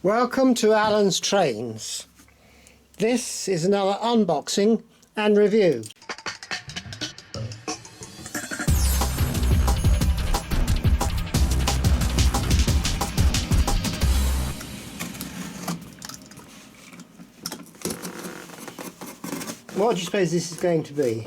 Welcome to Alan's Trains. This is another unboxing and review. What do you suppose this is going to be?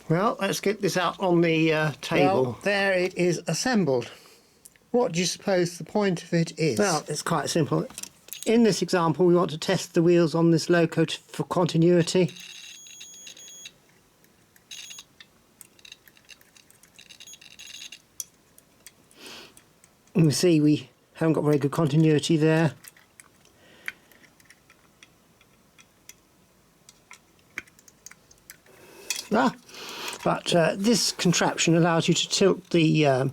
Well, let's get this out on the table. Well, there it is assembled. What do you suppose the point of it is? Well, it's quite simple. In this example, we want to test the wheels on this loco for continuity. You see we haven't got very good continuity there. But this contraption allows you to tilt the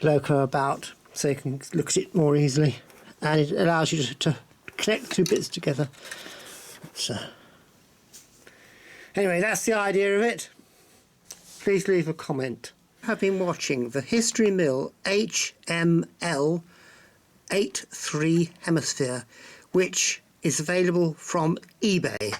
loco about so you can look at it more easily, and it allows you to connect the two bits together. So anyway, that's the idea of it. Please leave a comment. I've been watching the Historymill HMLB8 Historymill Hemishpere, which is available from eBay.